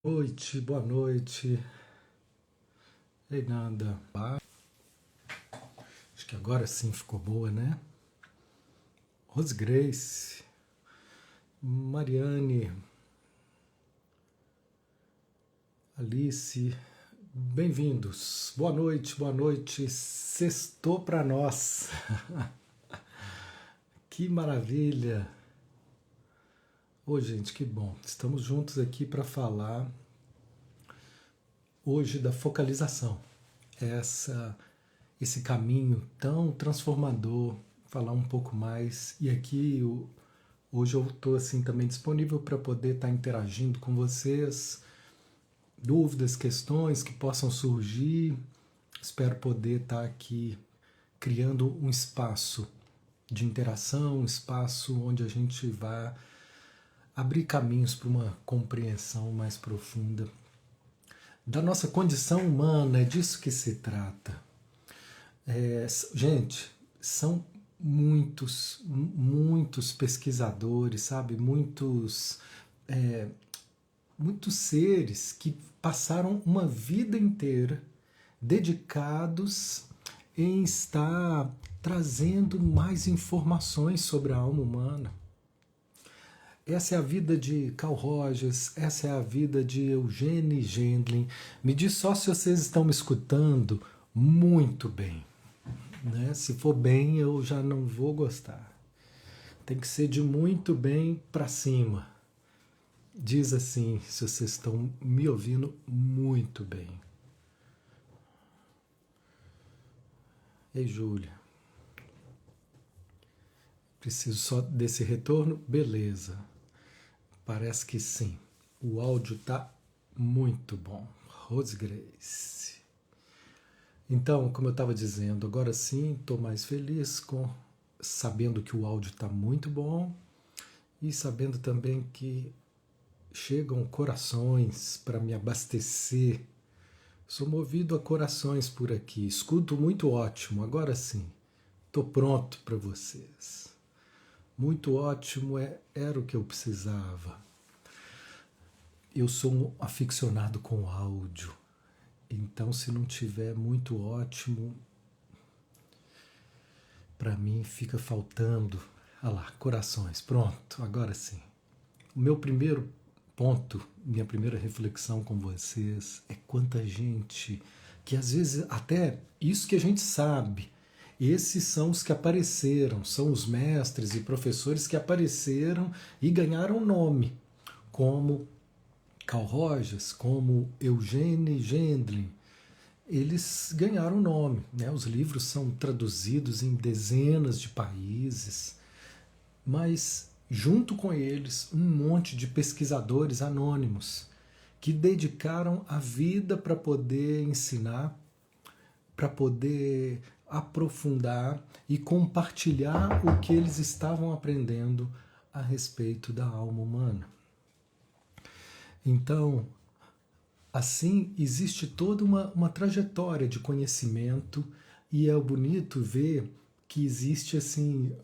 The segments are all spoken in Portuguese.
Noite, boa noite. Ei, Nanda. Acho que agora sim ficou boa, né? Rose Grace, Mariane, Alice, bem-vindos. Boa noite, boa noite. Sextou pra nós. Que maravilha. Ô, gente, que bom. Estamos juntos aqui para falar hoje da focalização. Esse caminho tão transformador, falar um pouco mais. E aqui hoje eu estou assim também disponível para poder estar interagindo com vocês, dúvidas, questões que possam surgir. Espero poder estar aqui criando um espaço de interação, um espaço onde a gente vai abrir caminhos para uma compreensão mais profunda da nossa condição humana. É disso que se trata. Gente, são muitos pesquisadores, sabe? Muitos seres que passaram uma vida inteira dedicados em estar trazendo mais informações sobre a alma humana. Essa é a vida de Carl Rogers, essa é a vida de Eugene Gendlin. Me diz só se vocês estão me escutando muito bem. Né? Se for bem, eu já não vou gostar. Tem que ser de muito bem para cima. Diz assim, se vocês estão me ouvindo muito bem. Ei, Júlia. Preciso só desse retorno? Beleza. Parece que sim. O áudio está muito bom. Rose Grace. Então, como eu estava dizendo, agora sim estou mais feliz sabendo que o áudio está muito bom e sabendo também que chegam corações para me abastecer. Sou movido a corações por aqui. Escuto muito ótimo. Agora sim, estou pronto para vocês. Muito ótimo, era o que eu precisava. Eu sou um aficionado com áudio. Então, se não tiver muito ótimo, para mim fica faltando. Olha lá, corações. Pronto, agora sim. O meu primeiro ponto, minha primeira reflexão com vocês é quanta gente que às vezes até isso que a gente sabe, esses são os que apareceram, são os mestres e professores que apareceram e ganharam nome, como Carl Rogers, como Eugene Gendlin. Eles ganharam nome, né? Os livros são traduzidos em dezenas de países, mas junto com eles um monte de pesquisadores anônimos que dedicaram a vida para poder ensinar, para poder aprofundar e compartilhar o que eles estavam aprendendo a respeito da alma humana. Então, assim, existe toda uma trajetória de conhecimento e é bonito ver que existe assim,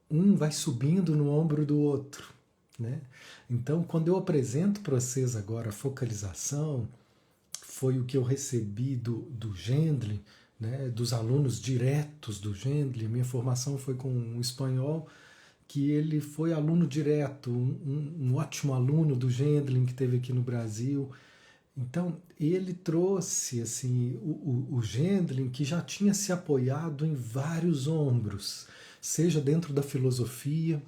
um vai subindo no ombro do outro. Né? Então, quando eu apresento para vocês agora a focalização, foi o que eu recebi do Gendlin, né? Dos alunos diretos do Gendlin. Minha formação foi com um espanhol que ele foi aluno direto, um ótimo aluno do Gendlin que teve aqui no Brasil. Então, ele trouxe assim, o Gendlin, que já tinha se apoiado em vários ombros, seja dentro da filosofia,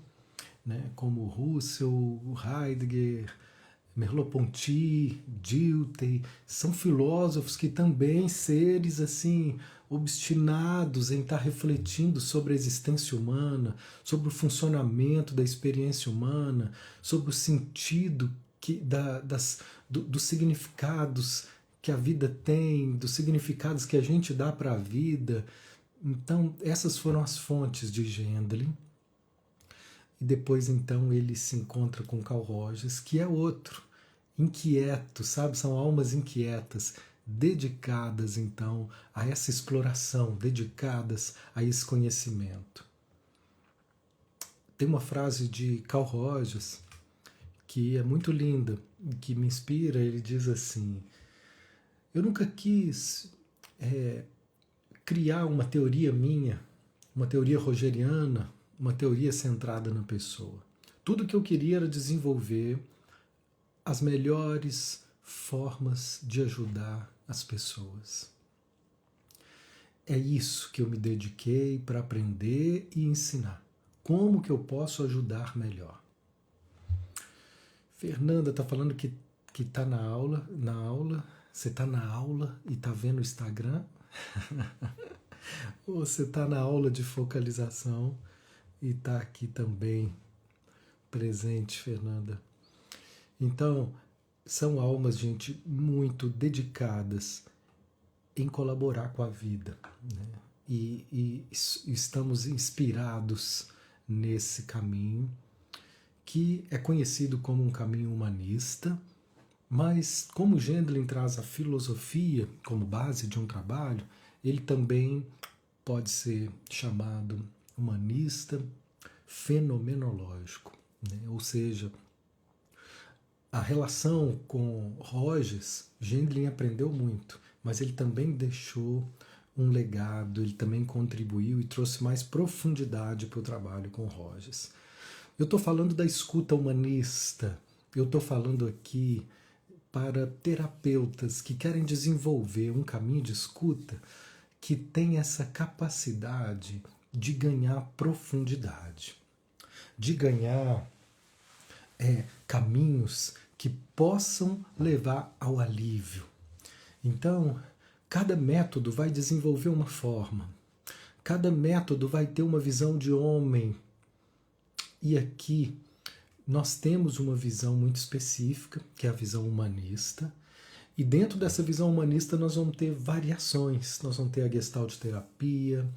né, como Russell, Heidegger, Merleau-Ponty, Dilthey, são filósofos que também seres assim obstinados em estar refletindo sobre a existência humana, sobre o funcionamento da experiência humana, sobre o sentido dos significados que a vida tem, dos significados que a gente dá para a vida. Então, essas foram as fontes de Gendlin. E depois, então, ele se encontra com Carl Rogers, que é outro, inquieto, sabe? São almas inquietas, dedicadas, então, a essa exploração, dedicadas a esse conhecimento. Tem uma frase de Carl Rogers que é muito linda, que me inspira. Ele diz assim: eu nunca quis criar uma teoria minha, uma teoria rogeriana, uma teoria centrada na pessoa. Tudo que eu queria era desenvolver as melhores formas de ajudar as pessoas. É isso que eu me dediquei para aprender e ensinar. Como que eu posso ajudar melhor? Fernanda está falando que está na aula. Você está na aula e está vendo o Instagram? Ou você está na aula de focalização e está aqui também presente, Fernanda? Então, são almas, gente, muito dedicadas em colaborar com a vida, né? E estamos inspirados nesse caminho, que é conhecido como um caminho humanista, mas como Gendlin traz a filosofia como base de um trabalho, ele também pode ser chamado humanista fenomenológico, né? Ou seja, a relação com Rogers, Gendlin aprendeu muito, mas ele também deixou um legado, ele também contribuiu e trouxe mais profundidade para o trabalho com Rogers. Eu estou falando da escuta humanista, eu estou falando aqui para terapeutas que querem desenvolver um caminho de escuta que tem essa capacidade de ganhar profundidade, de ganhar caminhos que possam levar ao alívio. Então, cada método vai desenvolver uma forma, cada método vai ter uma visão de homem. E aqui nós temos uma visão muito específica, que é a visão humanista, e dentro dessa visão humanista nós vamos ter variações, nós vamos ter a Gestalt terapia,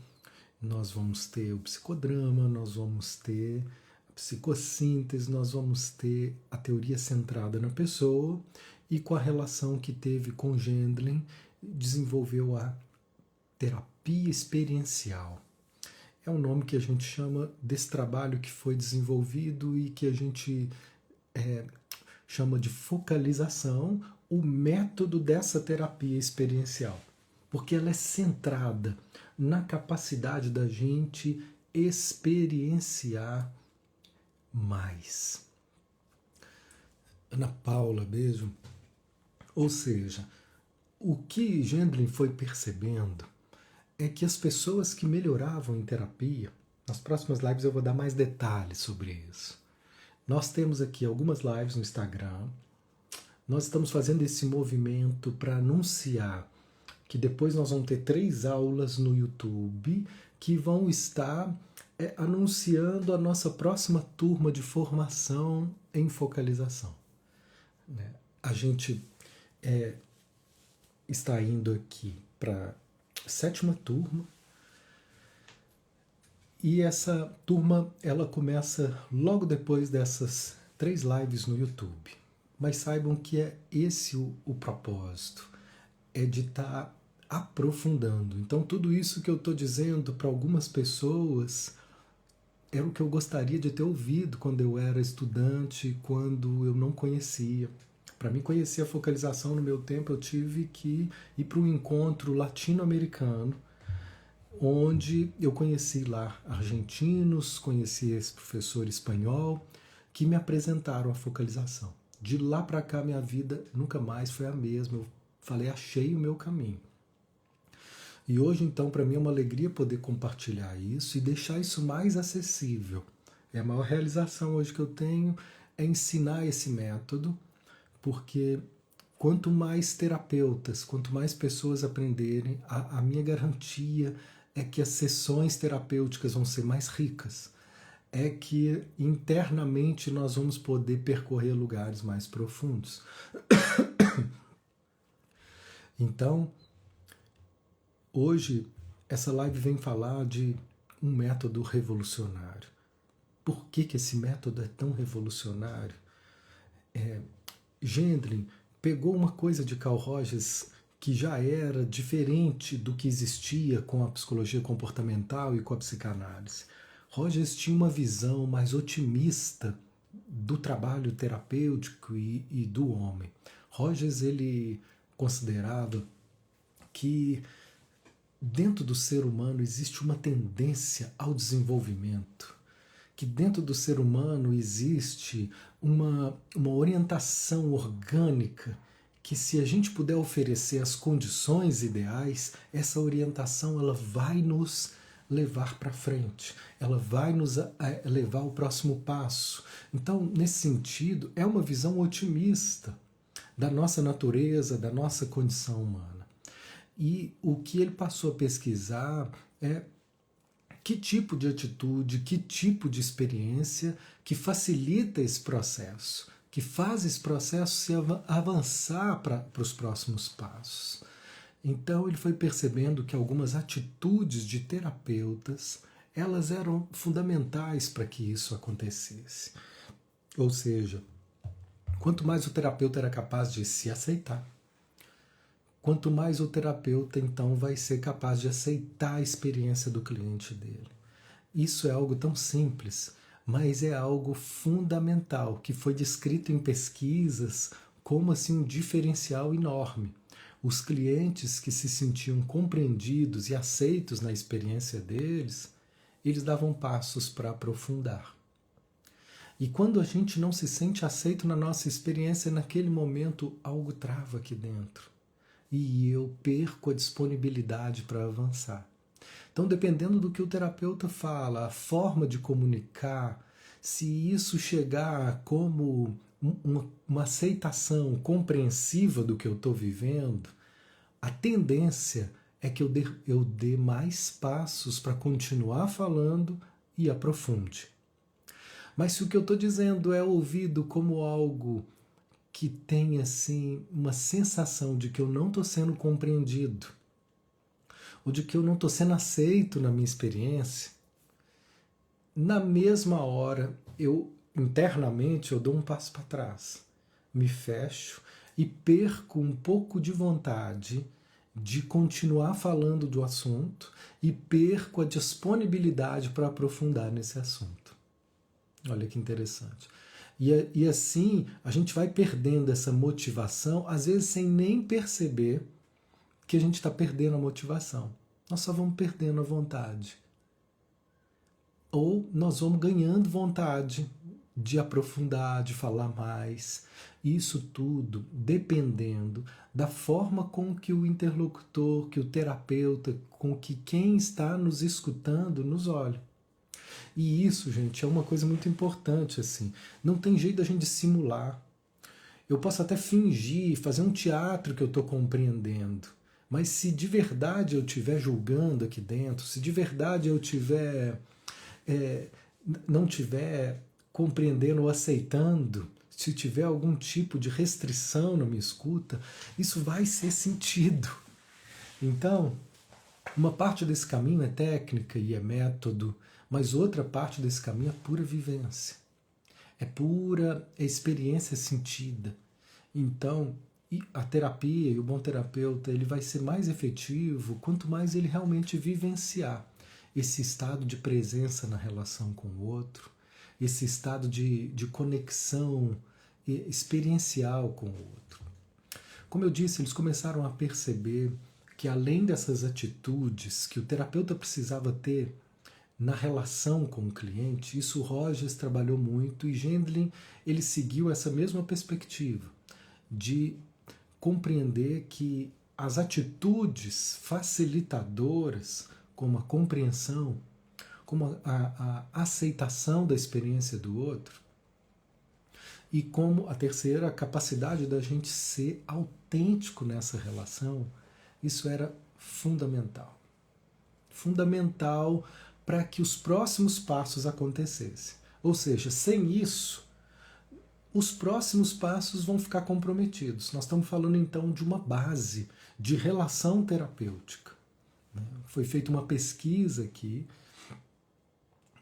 nós vamos ter o psicodrama, nós vamos ter a psicossíntese, nós vamos ter a teoria centrada na pessoa, e com a relação que teve com Gendlin, desenvolveu a terapia experiencial. É um nome que a gente chama desse trabalho que foi desenvolvido e que a gente chama de focalização, o método dessa terapia experiencial, porque ela é centrada na capacidade da gente experienciar mais. Ana Paula, beijo. Ou seja, o que Gendlin foi percebendo é que as pessoas que melhoravam em terapia, nas próximas lives eu vou dar mais detalhes sobre isso. Nós temos aqui algumas lives no Instagram, nós estamos fazendo esse movimento para anunciar que depois nós vamos ter 3 aulas no YouTube que vão estar anunciando a nossa próxima turma de formação em focalização. A gente está indo aqui para a 7ª turma, e essa turma ela começa logo depois dessas 3 lives no YouTube. Mas saibam que é esse o propósito, é de estar aprofundando. Então tudo isso que eu estou dizendo para algumas pessoas era o que eu gostaria de ter ouvido quando eu era estudante, quando eu não conhecia. Para mim conhecer a focalização no meu tempo, eu tive que ir para um encontro latino-americano, onde eu conheci lá argentinos, conheci esse professor espanhol, que me apresentaram a focalização. De lá para cá, minha vida nunca mais foi a mesma. Eu falei, achei o meu caminho. E hoje, então, para mim é uma alegria poder compartilhar isso e deixar isso mais acessível. É a maior realização hoje que eu tenho, é ensinar esse método, porque quanto mais terapeutas, quanto mais pessoas aprenderem, a minha garantia é que as sessões terapêuticas vão ser mais ricas, é que internamente nós vamos poder percorrer lugares mais profundos. Então, hoje, essa live vem falar de um método revolucionário. Por que esse método é tão revolucionário? Gendlin pegou uma coisa de Carl Rogers que já era diferente do que existia com a psicologia comportamental e com a psicanálise. Rogers tinha uma visão mais otimista do trabalho terapêutico e do homem. Rogers, ele considerava que dentro do ser humano existe uma tendência ao desenvolvimento, que dentro do ser humano existe uma orientação orgânica, que se a gente puder oferecer as condições ideais, essa orientação ela vai nos levar para frente, ela vai nos levar ao próximo passo. Então, nesse sentido, é uma visão otimista da nossa natureza, da nossa condição humana. E o que ele passou a pesquisar é que tipo de atitude, que tipo de experiência que facilita esse processo, que faz esse processo se avançar para os próximos passos. Então ele foi percebendo que algumas atitudes de terapeutas, elas eram fundamentais para que isso acontecesse. Ou seja, quanto mais o terapeuta era capaz de se aceitar, quanto mais o terapeuta então vai ser capaz de aceitar a experiência do cliente dele. Isso é algo tão simples, mas é algo fundamental, que foi descrito em pesquisas como assim um diferencial enorme. Os clientes que se sentiam compreendidos e aceitos na experiência deles, eles davam passos para aprofundar. E quando a gente não se sente aceito na nossa experiência, naquele momento algo trava aqui dentro. E eu perco a disponibilidade para avançar. Então, dependendo do que o terapeuta fala, a forma de comunicar, se isso chegar como uma aceitação compreensiva do que eu estou vivendo, a tendência é que eu dê mais passos para continuar falando e aprofunde. Mas se o que eu estou dizendo é ouvido como algo que tem assim uma sensação de que eu não estou sendo compreendido, ou de que eu não estou sendo aceito na minha experiência, na mesma hora eu internamente eu dou um passo para trás, me fecho e perco um pouco de vontade de continuar falando do assunto e perco a disponibilidade para aprofundar nesse assunto. Olha que interessante. E assim a gente vai perdendo essa motivação, às vezes sem nem perceber que a gente está perdendo a motivação. Nós só vamos perdendo a vontade. Ou nós vamos ganhando vontade de aprofundar, de falar mais. Isso tudo dependendo da forma com que o interlocutor, que o terapeuta, com que quem está nos escutando nos olha. E isso, gente, é uma coisa muito importante, assim. Não tem jeito da gente simular. Eu posso até fingir, fazer um teatro que eu estou compreendendo. Mas se de verdade eu estiver julgando aqui dentro, se de verdade eu não estiver compreendendo ou aceitando, se tiver algum tipo de restrição na minha escuta, isso vai ser sentido. Então, uma parte desse caminho é técnica e é método, mas outra parte desse caminho é pura vivência. É pura experiência sentida. Então, a terapia e o bom terapeuta ele vai ser mais efetivo quanto mais ele realmente vivenciar esse estado de presença na relação com o outro, esse estado de conexão experiencial com o outro. Como eu disse, eles começaram a perceber que além dessas atitudes que o terapeuta precisava ter na relação com o cliente, isso o Rogers trabalhou muito e Gendlin ele seguiu essa mesma perspectiva de compreender que as atitudes facilitadoras, como a compreensão, como a aceitação da experiência do outro, e como a terceira, a capacidade da gente ser autêntico nessa relação, isso era fundamental. Fundamental para que os próximos passos acontecessem. Ou seja, sem isso, os próximos passos vão ficar comprometidos. Nós estamos falando então de uma base de relação terapêutica. Foi feita uma pesquisa aqui,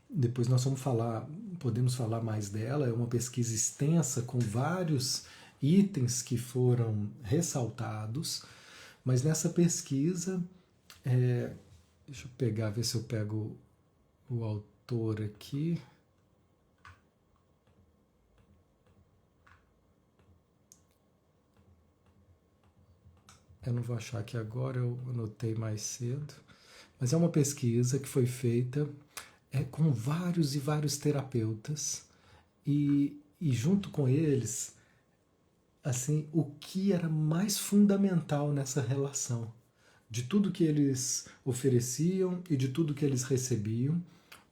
depois nós podemos falar mais dela, é uma pesquisa extensa com vários itens que foram ressaltados, mas nessa pesquisa, deixa eu ver se eu pego o autor aqui. eu não vou achar aqui agora, eu anotei mais cedo, mas é uma pesquisa que foi feita com vários e vários terapeutas e junto com eles, assim, o que era mais fundamental nessa relação, de tudo que eles ofereciam e de tudo que eles recebiam,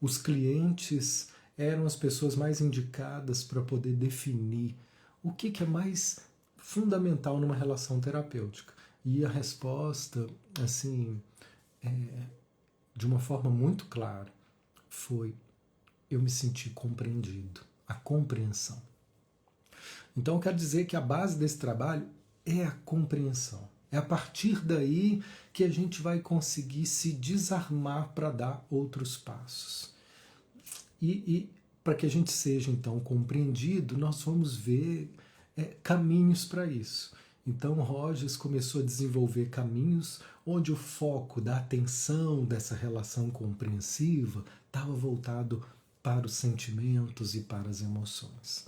os clientes eram as pessoas mais indicadas para poder definir o que é mais fundamental numa relação terapêutica. E a resposta, assim, de uma forma muito clara, foi: eu me senti compreendido, a compreensão. Então eu quero dizer que a base desse trabalho é a compreensão. É a partir daí que a gente vai conseguir se desarmar para dar outros passos. E para que a gente seja então compreendido, nós vamos ver caminhos para isso. Então Rogers começou a desenvolver caminhos onde o foco da atenção dessa relação compreensiva estava voltado para os sentimentos e para as emoções.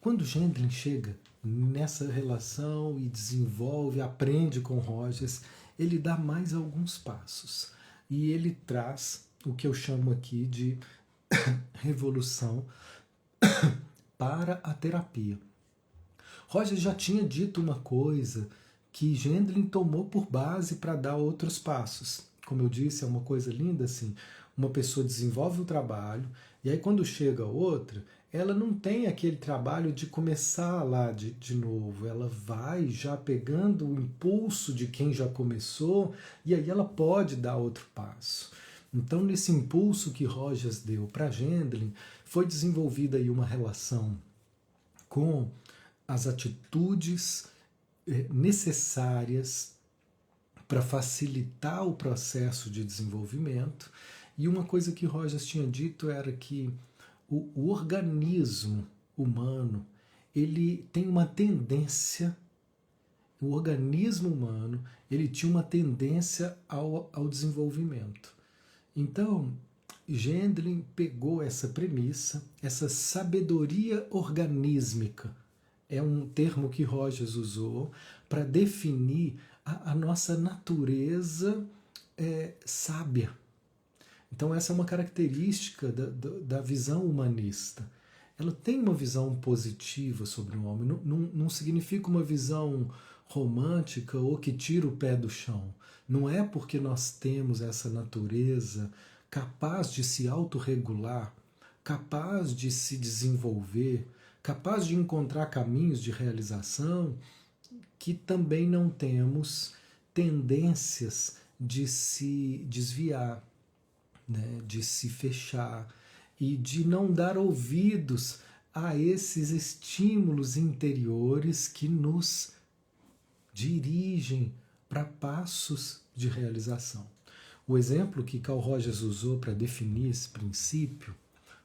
Quando Gendlin chega nessa relação e desenvolve, aprende com Rogers, ele dá mais alguns passos. E ele traz o que eu chamo aqui de revolução para a terapia. Rogers já tinha dito uma coisa que Gendlin tomou por base para dar outros passos. Como eu disse, é uma coisa linda assim. Uma pessoa desenvolve um trabalho e aí quando chega outra, ela não tem aquele trabalho de começar lá de novo. Ela vai já pegando o impulso de quem já começou e aí ela pode dar outro passo. Então, nesse impulso que Rogers deu para Gendlin, foi desenvolvida aí uma relação com as atitudes necessárias para facilitar o processo de desenvolvimento. E uma coisa que Rogers tinha dito era que o organismo humano, ele tem uma tendência, o organismo humano, ele tinha uma tendência ao desenvolvimento. Então, Gendlin pegou essa premissa, essa sabedoria organísmica, é um termo que Rogers usou para definir a nossa natureza sábia. Então essa é uma característica da visão humanista. Ela tem uma visão positiva sobre o homem, não significa uma visão romântica ou que tira o pé do chão. Não é porque nós temos essa natureza capaz de se autorregular, capaz de se desenvolver, capaz de encontrar caminhos de realização, que também não temos tendências de se desviar, né, de se fechar e de não dar ouvidos a esses estímulos interiores que nos dirigem para passos de realização. O exemplo que Carl Rogers usou para definir esse princípio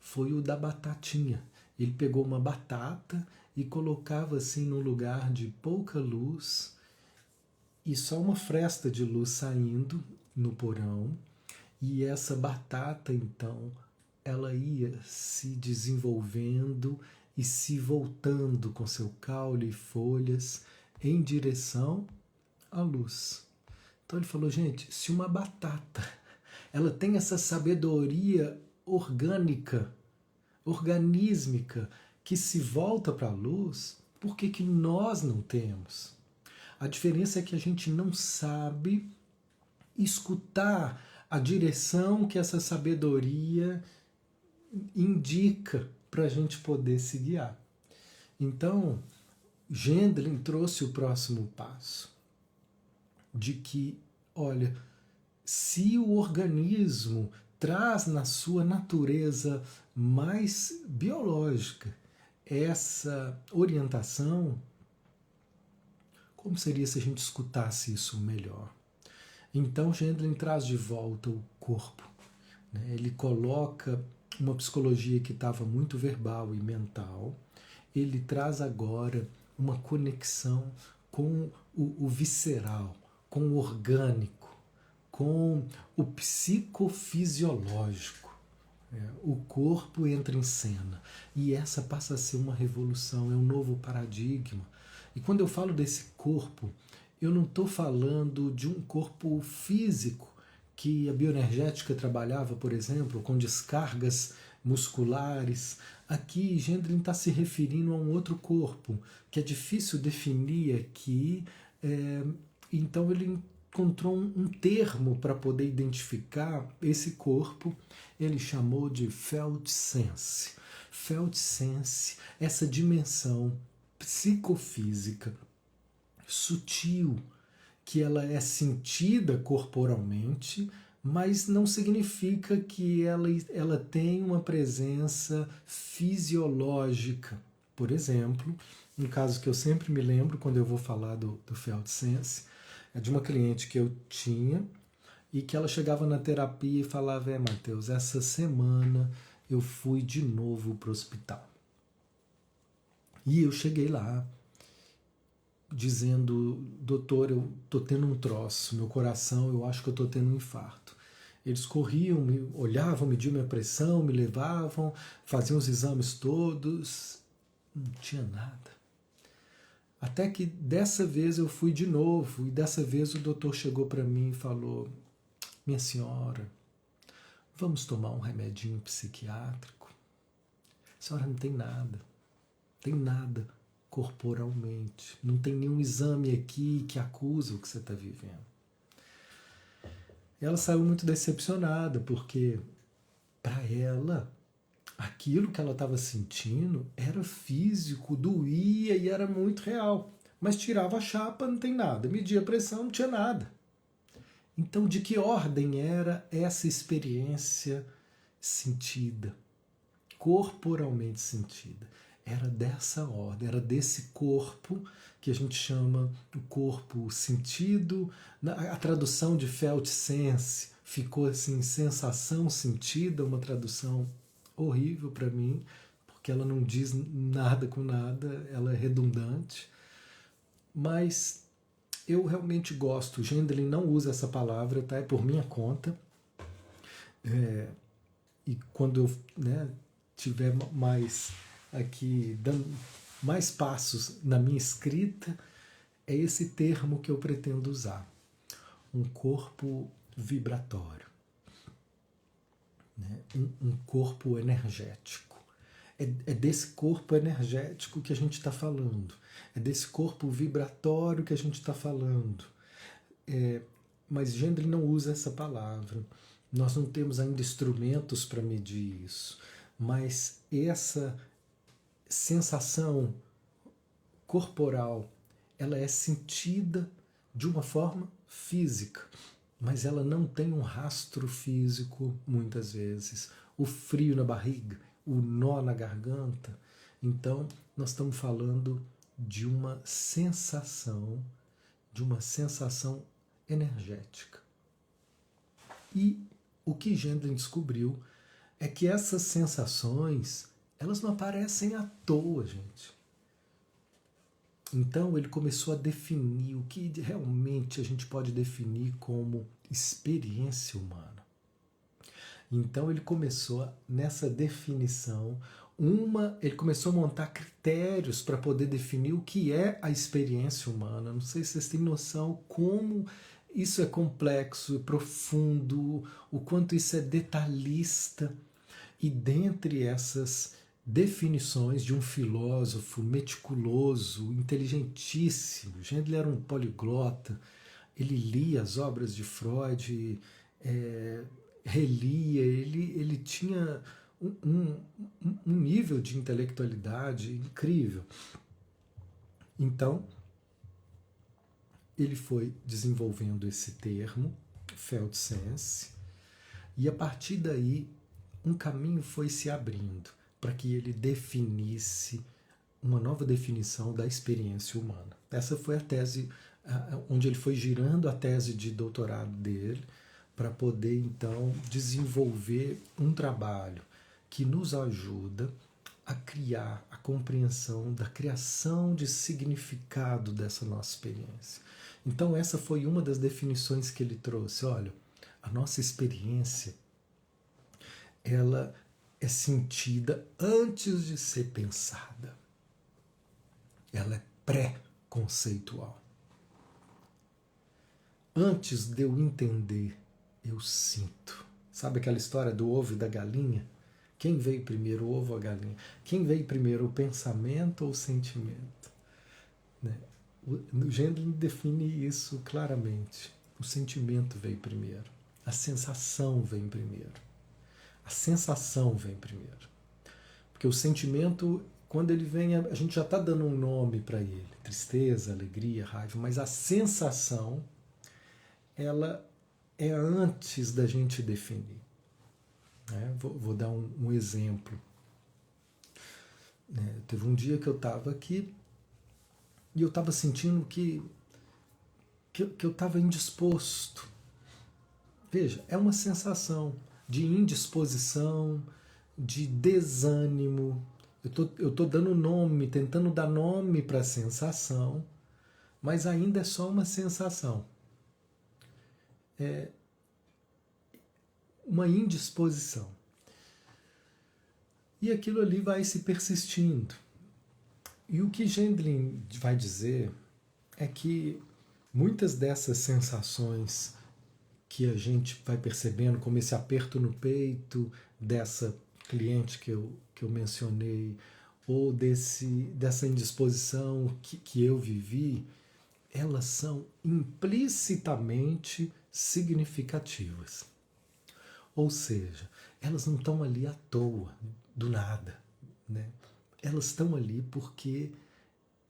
foi o da batatinha. Ele pegou uma batata e colocava assim num lugar de pouca luz e só uma fresta de luz saindo no porão. E essa batata, então, ela ia se desenvolvendo e se voltando com seu caule e folhas em direção à luz. Então ele falou, gente, se uma batata ela tem essa sabedoria orgânica, organísmica, que se volta para a luz, por que nós não temos? A diferença é que a gente não sabe escutar a direção que essa sabedoria indica para a gente poder se guiar. Então, Gendlin trouxe o próximo passo, de que, olha, se o organismo traz na sua natureza mais biológica essa orientação, como seria se a gente escutasse isso melhor? Então Gendlin traz de volta o corpo, né? Ele coloca uma psicologia que estava muito verbal e mental, ele traz agora uma conexão com o visceral, com o orgânico, com o psicofisiológico. O corpo entra em cena. E essa passa a ser uma revolução, é um novo paradigma. E quando eu falo desse corpo, eu não estou falando de um corpo físico que a bioenergética trabalhava, por exemplo, com descargas musculares. Aqui, Gendlin está se referindo a um outro corpo, que é difícil definir aqui. Então, ele encontrou um termo para poder identificar esse corpo. Ele chamou de Feldsense. Feldsense, essa dimensão psicofísica sutil, que ela é sentida corporalmente, mas não significa que ela tem uma presença fisiológica. Por exemplo, um caso que eu sempre me lembro quando eu vou falar do Feldsense, é de uma cliente que eu tinha e que ela chegava na terapia e falava: Matheus, essa semana eu fui de novo para o hospital. E eu cheguei lá dizendo: doutor, eu tô tendo um troço, meu coração, eu acho que eu tô tendo um infarto. Eles corriam, me olhavam, mediam minha pressão, me levavam, faziam os exames todos, não tinha nada. Até que dessa vez eu fui de novo, e dessa vez o doutor chegou para mim e falou: minha senhora, vamos tomar um remedinho psiquiátrico? A senhora não tem nada corporalmente, não tem nenhum exame aqui que acusa o que você está vivendo. Ela saiu muito decepcionada, porque para ela aquilo que ela estava sentindo era físico, doía e era muito real. Mas tirava a chapa, não tem nada. Media a pressão, não tinha nada. Então, de que ordem era essa experiência sentida, corporalmente sentida? Era dessa ordem, era desse corpo que a gente chama o corpo sentido. A tradução de Feldsense ficou assim, sensação sentida, uma tradução horrível para mim, porque ela não diz nada com nada, ela é redundante. Mas eu realmente gosto. O Gendlin não usa essa palavra, tá? É por minha conta. E quando eu tiver mais aqui, dando mais passos na minha escrita, é esse termo que eu pretendo usar. Um corpo vibratório. Né? Um corpo energético. É desse corpo energético que a gente está falando. É desse corpo vibratório que a gente está falando. Mas Gendlin não usa essa palavra. Nós não temos ainda instrumentos para medir isso. Mas essa sensação corporal, ela é sentida de uma forma física, mas ela não tem um rastro físico muitas vezes. O frio na barriga, o nó na garganta. Então, nós estamos falando de uma sensação energética. E o que Gendlin descobriu é que essas sensações, elas não aparecem à toa, gente. Então ele começou a definir o que realmente a gente pode definir como experiência humana. Então ele começou nessa definição, ele começou a montar critérios para poder definir o que é a experiência humana. Não sei se vocês têm noção como isso é complexo, profundo, o quanto isso é detalhista. E dentre essas definições de um filósofo meticuloso, inteligentíssimo, Gendlin era um poliglota, ele lia as obras de Freud, relia, ele tinha um nível de intelectualidade incrível. Então, ele foi desenvolvendo esse termo, Feldsense, e a partir daí um caminho foi se abrindo para que ele definisse uma nova definição da experiência humana. Essa foi a tese onde ele foi girando a tese de doutorado dele para poder, então, desenvolver um trabalho que nos ajuda a criar a compreensão da criação de significado dessa nossa experiência. Então, essa foi uma das definições que ele trouxe. Olha, a nossa experiência, ela é sentida antes de ser pensada. Ela é pré-conceitual. Antes de eu entender, eu sinto. Sabe aquela história do ovo e da galinha? Quem veio primeiro, o ovo ou a galinha? Quem veio primeiro, o pensamento ou o sentimento? Né? O Gendlin define isso claramente. O sentimento veio primeiro. A sensação vem primeiro. A sensação vem primeiro. Porque o sentimento, quando ele vem, a gente já está dando um nome para ele. Tristeza, alegria, raiva. Mas a sensação, ela é antes da gente definir. Né? Vou dar um exemplo. Teve um dia que eu estava aqui e eu estava sentindo que eu estava indisposto. Veja, é uma sensação de indisposição, de desânimo. Eu tô dando nome, tentando dar nome para a sensação, mas ainda é só uma sensação. É uma indisposição. E aquilo ali vai se persistindo. E o que Gendlin vai dizer é que muitas dessas sensações que a gente vai percebendo, como esse aperto no peito dessa cliente que eu mencionei, ou dessa indisposição que eu vivi, elas são implicitamente significativas. Ou seja, elas não estão ali à toa, do nada. Né? Elas estão ali porque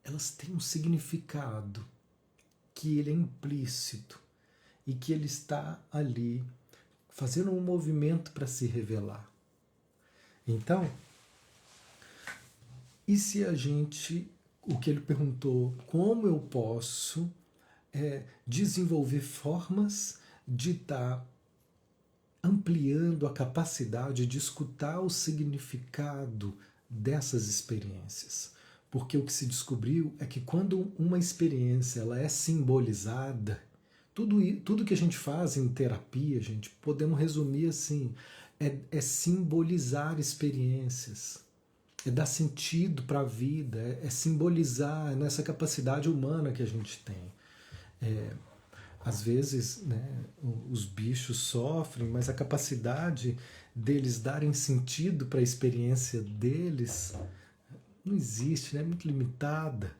elas têm um significado que ele é implícito e que ele está ali fazendo um movimento para se revelar. Então, e se a gente, o que ele perguntou, como eu posso desenvolver formas de estar ampliando a capacidade de escutar o significado dessas experiências? Porque o que se descobriu é que quando uma experiência ela é simbolizada, tudo que a gente faz em terapia, gente, podemos resumir assim, é simbolizar experiências, é dar sentido para a vida, é simbolizar nessa capacidade humana que a gente tem. Às vezes, né, os bichos sofrem, mas a capacidade deles darem sentido para a experiência deles não existe, né? É muito limitada.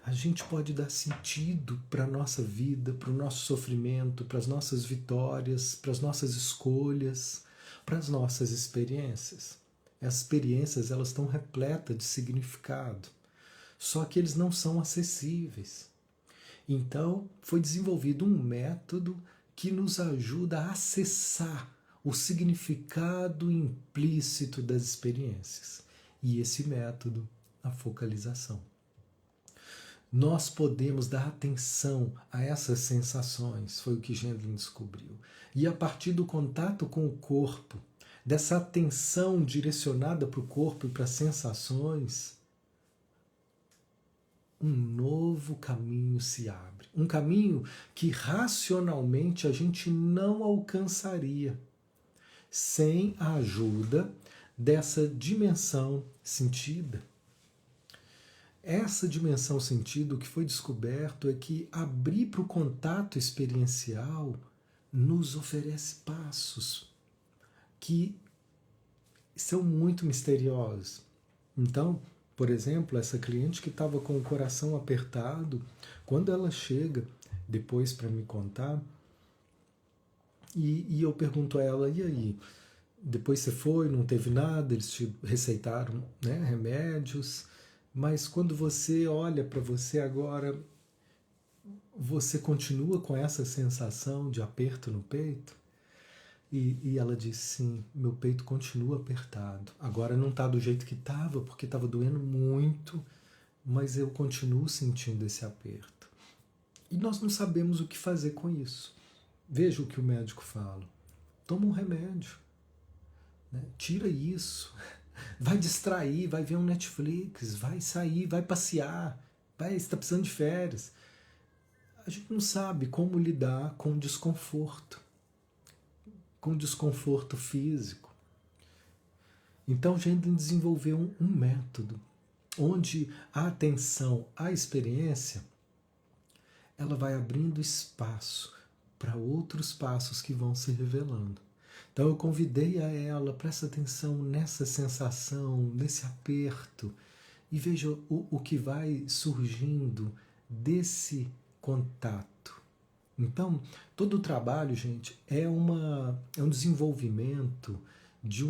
A gente pode dar sentido para a nossa vida, para o nosso sofrimento, para as nossas vitórias, para as nossas escolhas, para as nossas experiências. As experiências elas estão repletas de significado, só que eles não são acessíveis. Então, foi desenvolvido um método que nos ajuda a acessar o significado implícito das experiências. E esse método, a focalização. Nós podemos dar atenção a essas sensações, foi o que Gendlin descobriu. E a partir do contato com o corpo, dessa atenção direcionada para o corpo e para as sensações, um novo caminho se abre. Um caminho que racionalmente a gente não alcançaria sem a ajuda dessa dimensão sentida. Essa dimensão sentido, o que foi descoberto é que abrir para o contato experiencial nos oferece passos que são muito misteriosos. Então, por exemplo, essa cliente que estava com o coração apertado, quando ela chega depois para me contar, e eu pergunto a ela, e aí? Depois você foi, não teve nada, eles te receitaram, né, remédios, mas quando você olha para você agora, você continua com essa sensação de aperto no peito? E ela disse, sim, meu peito continua apertado. Agora não está do jeito que estava, porque estava doendo muito, mas eu continuo sentindo esse aperto. E nós não sabemos o que fazer com isso. Veja o que o médico fala. Toma um remédio. Né? Tira isso. Vai distrair, vai ver um Netflix, vai sair, vai passear, vai estar precisando de férias. A gente não sabe como lidar com o desconforto, com o desconforto físico. Então a gente desenvolveu um método onde a atenção à experiência ela vai abrindo espaço para outros passos que vão se revelando. Então eu convidei a ela, presta atenção nessa sensação, nesse aperto, e veja o que vai surgindo desse contato. Então, todo o trabalho, gente, é um desenvolvimento de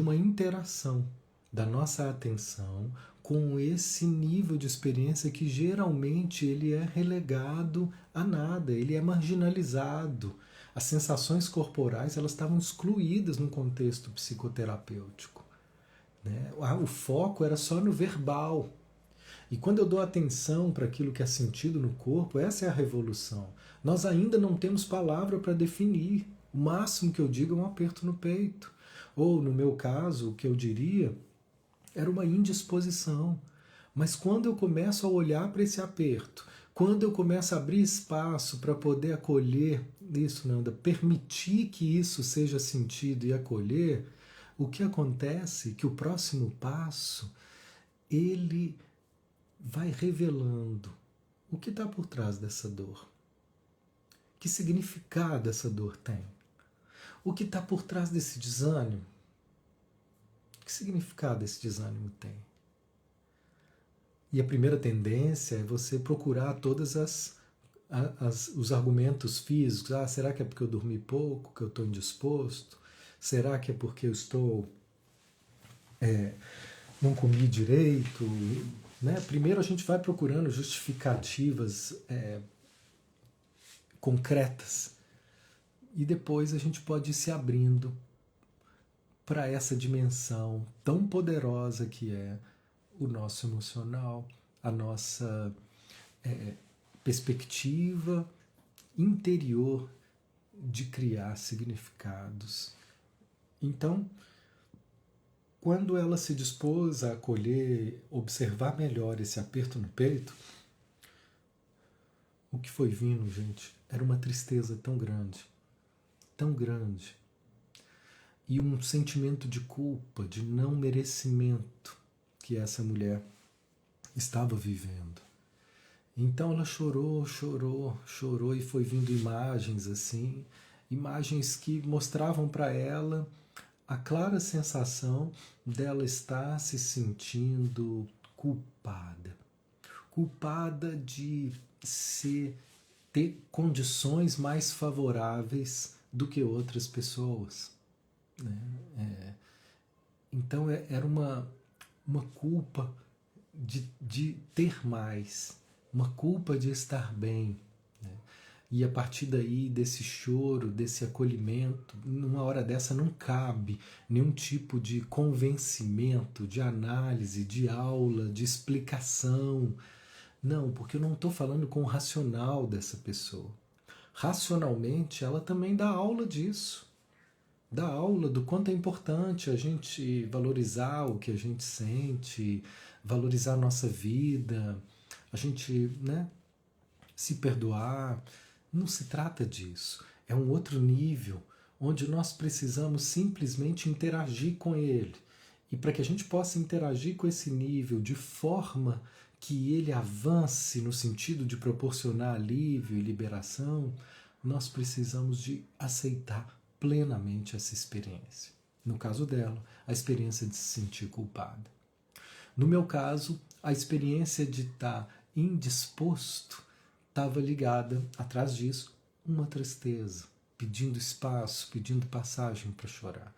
uma interação da nossa atenção com esse nível de experiência que geralmente ele é relegado a nada, ele é marginalizado. As sensações corporais elas estavam excluídas no contexto psicoterapêutico, né? O foco era só no verbal. E quando eu dou atenção para aquilo que é sentido no corpo, essa é a revolução. Nós ainda não temos palavra para definir. O máximo que eu digo é um aperto no peito. Ou, no meu caso, o que eu diria era uma indisposição. Mas quando eu começo a olhar para esse aperto, quando eu começo a abrir espaço para poder acolher isso, Nanda, permitir que isso seja sentido e acolher, o que acontece é que o próximo passo, ele vai revelando o que está por trás dessa dor. Que significado essa dor tem? O que está por trás desse desânimo? Que significado esse desânimo tem? E a primeira tendência é você procurar todas os argumentos físicos. Ah, será que é porque eu dormi pouco, que eu estou indisposto? Será que é porque eu estou não comi direito? Né? Primeiro a gente vai procurando justificativas concretas e depois a gente pode ir se abrindo para essa dimensão tão poderosa que é o nosso emocional, a nossa perspectiva interior de criar significados. Então, quando ela se dispôs a acolher, observar melhor esse aperto no peito, o que foi vindo, gente, era uma tristeza tão grande, e um sentimento de culpa, de não merecimento que essa mulher estava vivendo. Então ela chorou e foi vindo imagens assim, imagens que mostravam para ela a clara sensação dela estar se sentindo culpada de ter condições mais favoráveis do que outras pessoas, né? Então era uma culpa de ter mais, uma culpa de estar bem, né? E a partir daí, desse choro, desse acolhimento, numa hora dessa não cabe nenhum tipo de convencimento, de análise, de aula, de explicação. Não, porque eu não estou falando com o racional dessa pessoa. Racionalmente, ela também dá aula disso. Dá aula do quanto é importante a gente valorizar o que a gente sente, valorizar a nossa vida, a gente, né, se perdoar. Não se trata disso. É um outro nível onde nós precisamos simplesmente interagir com ele. E para que a gente possa interagir com esse nível de forma que ele avance no sentido de proporcionar alívio e liberação, nós precisamos de aceitar plenamente essa experiência. No caso dela, a experiência de se sentir culpada. No meu caso, a experiência de estar indisposto estava ligada, atrás disso, uma tristeza, pedindo espaço, pedindo passagem para chorar.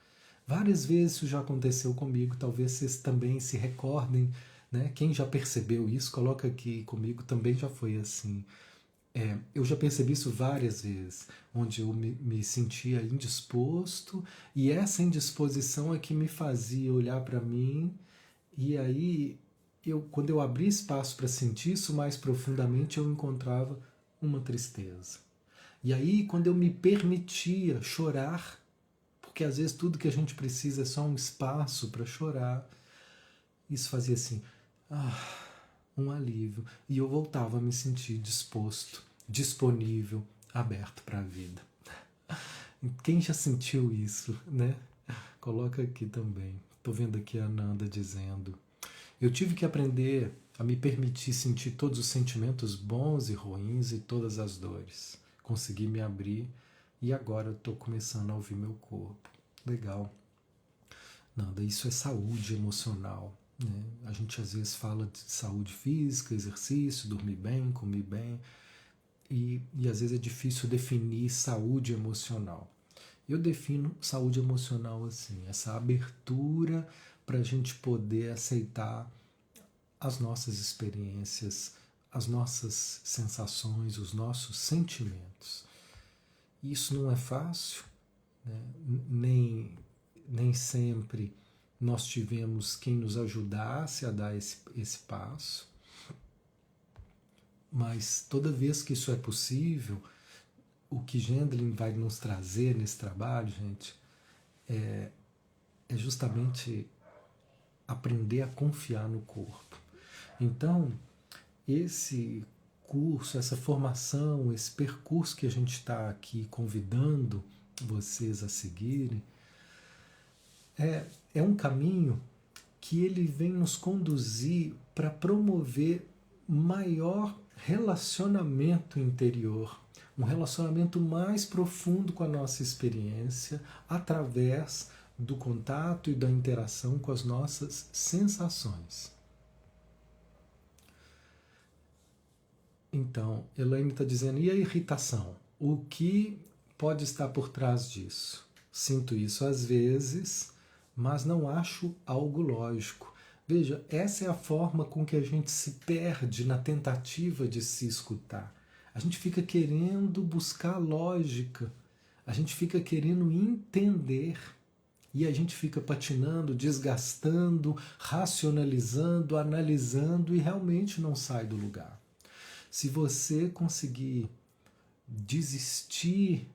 Várias vezes isso já aconteceu comigo, talvez vocês também se recordem, né? Quem já percebeu isso, coloca aqui comigo, também já foi assim. Eu já percebi isso várias vezes, onde eu me sentia indisposto, e essa indisposição é que me fazia olhar para mim, e aí quando eu abri espaço para sentir isso mais profundamente, eu encontrava uma tristeza. E aí, quando eu me permitia chorar, porque às vezes tudo que a gente precisa é só um espaço para chorar, isso fazia assim, um alívio. E eu voltava a me sentir disposto, disponível, aberto para a vida. Quem já sentiu isso, né? Coloca aqui também. Estou vendo aqui a Nanda dizendo: eu tive que aprender a me permitir sentir todos os sentimentos bons e ruins e todas as dores. Consegui me abrir e agora eu estou começando a ouvir meu corpo. Legal. Nada, isso é saúde emocional. Né? A gente às vezes fala de saúde física, exercício, dormir bem, comer bem, e às vezes é difícil definir saúde emocional. Eu defino saúde emocional assim, essa abertura para a gente poder aceitar as nossas experiências, as nossas sensações, os nossos sentimentos. Isso não é fácil, né? Nem sempre nós tivemos quem nos ajudasse a dar esse passo, mas toda vez que isso é possível, o que Gendlin vai nos trazer nesse trabalho, gente, é justamente aprender a confiar no corpo. Então, esse curso, essa formação, esse percurso que a gente está aqui convidando vocês a seguirem, é um caminho que ele vem nos conduzir para promover maior relacionamento interior, um relacionamento mais profundo com a nossa experiência através do contato e da interação com as nossas sensações. Então, Elaine está dizendo, e a irritação? O que pode estar por trás disso? Sinto isso às vezes, mas não acho algo lógico. Veja, essa é a forma com que a gente se perde na tentativa de se escutar. A gente fica querendo buscar lógica, a gente fica querendo entender e a gente fica patinando, desgastando, racionalizando, analisando e realmente não sai do lugar. Se você conseguir desistir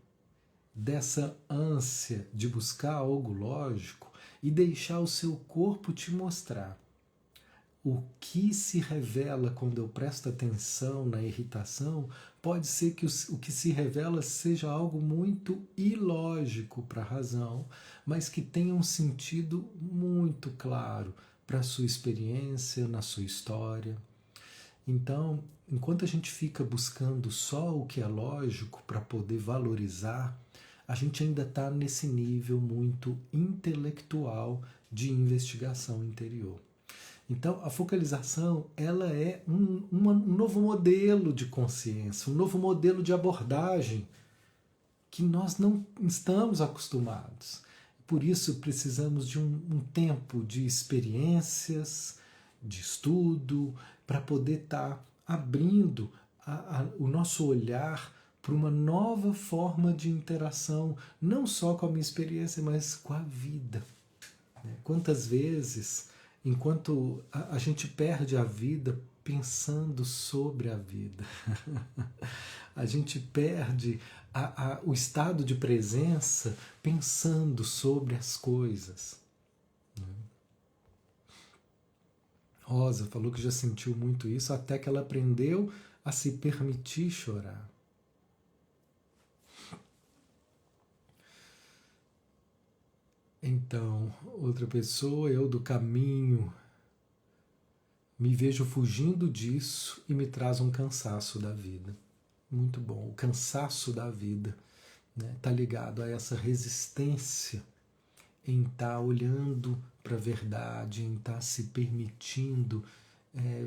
dessa ânsia de buscar algo lógico e deixar o seu corpo te mostrar o que se revela quando eu presto atenção na irritação, pode ser que o que se revela seja algo muito ilógico para a razão, mas que tenha um sentido muito claro para a sua experiência, na sua história. Então, enquanto a gente fica buscando só o que é lógico para poder valorizar, a gente ainda está nesse nível muito intelectual de investigação interior. Então, a focalização ela é um novo modelo de consciência, um novo modelo de abordagem que nós não estamos acostumados. Por isso, precisamos de um tempo de experiências, de estudo, para poder estar abrindo o nosso olhar para uma nova forma de interação, não só com a minha experiência, mas com a vida. Quantas vezes, enquanto a gente perde a vida pensando sobre a vida, a gente perde o estado de presença pensando sobre as coisas. Rosa falou que já sentiu muito isso até que ela aprendeu a se permitir chorar. Então, outra pessoa, eu do caminho, me vejo fugindo disso e me traz um cansaço da vida. Muito bom. O cansaço da vida está ligado a essa resistência em estar olhando para a verdade, em estar se permitindo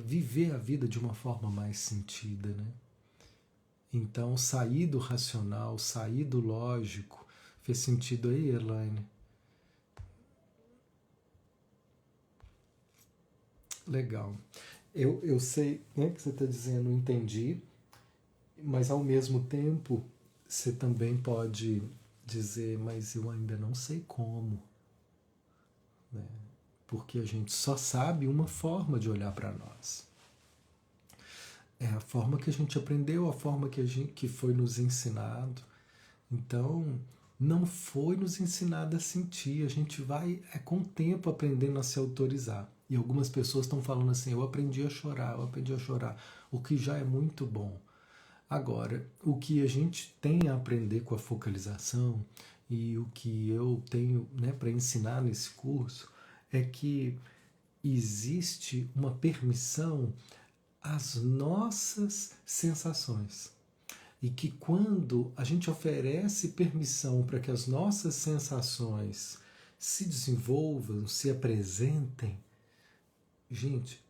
viver a vida de uma forma mais sentida. Né? Então, sair do racional, sair do lógico, fez sentido aí, Elaine? Legal. Eu sei, né, que você está dizendo, entendi, mas ao mesmo tempo você também pode dizer, mas eu ainda não sei como. Né? Porque a gente só sabe uma forma de olhar para nós. É a forma que a gente aprendeu, a forma que foi nos ensinado. Então, não foi nos ensinado a sentir. A gente vai, com o tempo, aprendendo a se autorizar. E algumas pessoas estão falando assim, eu aprendi a chorar, o que já é muito bom. Agora, o que a gente tem a aprender com a focalização e o que eu tenho, né, para ensinar nesse curso é que existe uma permissão às nossas sensações. e que quando a gente oferece permissão para que as nossas sensações se desenvolvam, se apresentem, gente,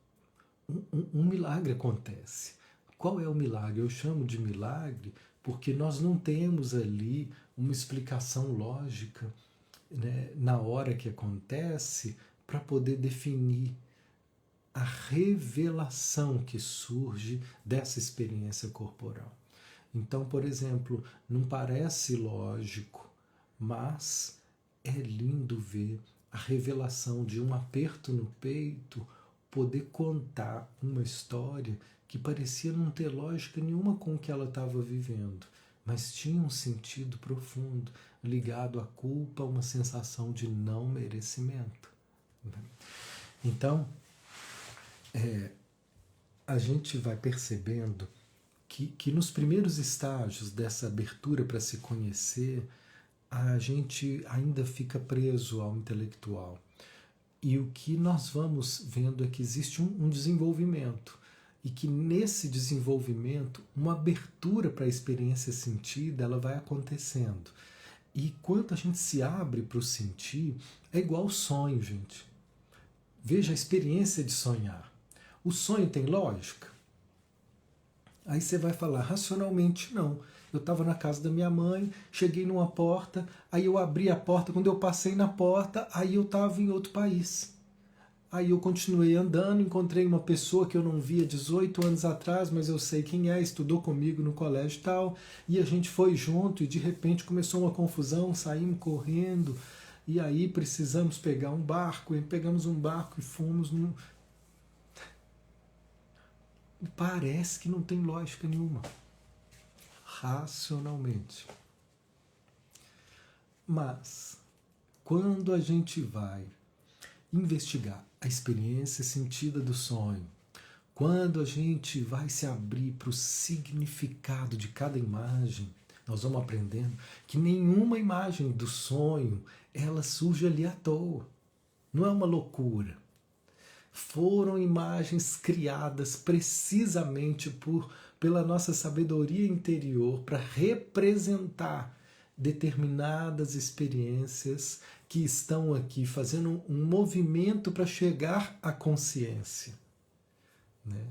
um milagre acontece. Qual é o milagre? Eu chamo de milagre porque nós não temos ali uma explicação lógica, né, na hora que acontece para poder definir a revelação que surge dessa experiência corporal. Então, por exemplo, não parece lógico, mas é lindo ver a revelação de um aperto no peito poder contar uma história que parecia não ter lógica nenhuma com o que ela estava vivendo, mas tinha um sentido profundo ligado à culpa, a uma sensação de não merecimento. Então, a gente vai percebendo que nos primeiros estágios dessa abertura para se conhecer, a gente ainda fica preso ao intelectual. E o que nós vamos vendo é que existe um desenvolvimento. E que nesse desenvolvimento, uma abertura para a experiência sentida, ela vai acontecendo. E quando a gente se abre para o sentir, é igual ao sonho, gente. Veja a experiência de sonhar. O sonho tem lógica? Aí você vai falar, racionalmente não. Eu estava na casa da minha mãe, cheguei numa porta, aí eu abri a porta, quando eu passei na porta, aí eu estava em outro país. Aí eu continuei andando, encontrei uma pessoa que eu não via 18 anos atrás, mas eu sei quem é, estudou comigo no colégio e tal, e a gente foi junto e de repente começou uma confusão, saímos correndo, e aí precisamos pegar um barco, e pegamos um barco e fomos num... Parece que não tem lógica nenhuma, racionalmente. Mas, quando a gente vai investigar a experiência sentida do sonho, quando a gente vai se abrir para o significado de cada imagem, nós vamos aprendendo que nenhuma imagem do sonho ela surge ali à toa. Não é uma loucura. Foram imagens criadas precisamente pela nossa sabedoria interior para representar determinadas experiências que estão aqui fazendo um movimento para chegar à consciência, né?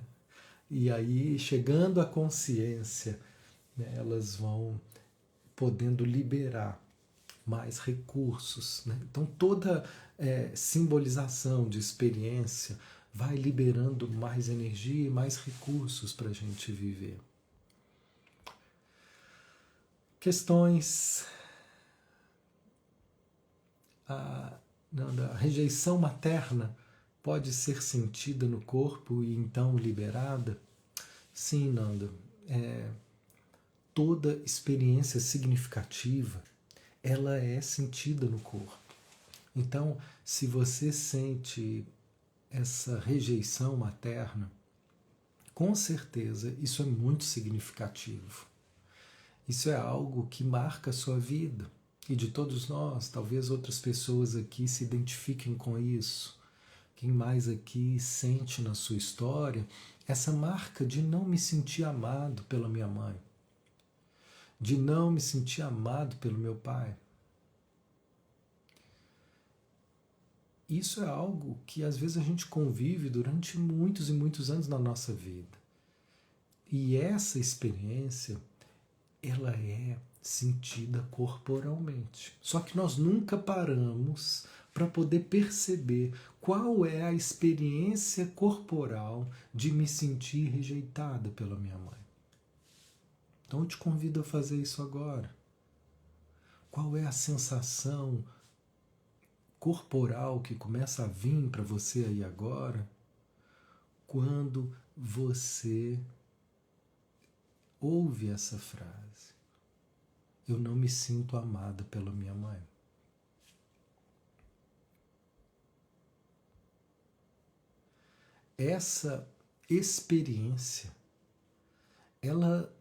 E aí, chegando à consciência, né, elas vão podendo liberar mais recursos, né? Então, toda simbolização de experiência vai liberando mais energia e mais recursos para a gente viver. Questões da rejeição materna pode ser sentida no corpo e então liberada? Sim, Nanda. Toda experiência significativa ela é sentida no corpo. Então, se você sente essa rejeição materna, com certeza isso é muito significativo. Isso é algo que marca a sua vida e de todos nós. Talvez outras pessoas aqui se identifiquem com isso. Quem mais aqui sente na sua história essa marca de não me sentir amado pela minha mãe, de não me sentir amado pelo meu pai? Isso é algo que às vezes a gente convive durante muitos e muitos anos na nossa vida. E essa experiência, ela é sentida corporalmente. Só que nós nunca paramos para poder perceber qual é a experiência corporal de me sentir rejeitada pela minha mãe. Então eu te convido a fazer isso agora. Qual é a sensação corporal que começa a vir para você aí agora, quando você ouve essa frase? Eu não me sinto amada pela minha mãe. Essa experiência, ela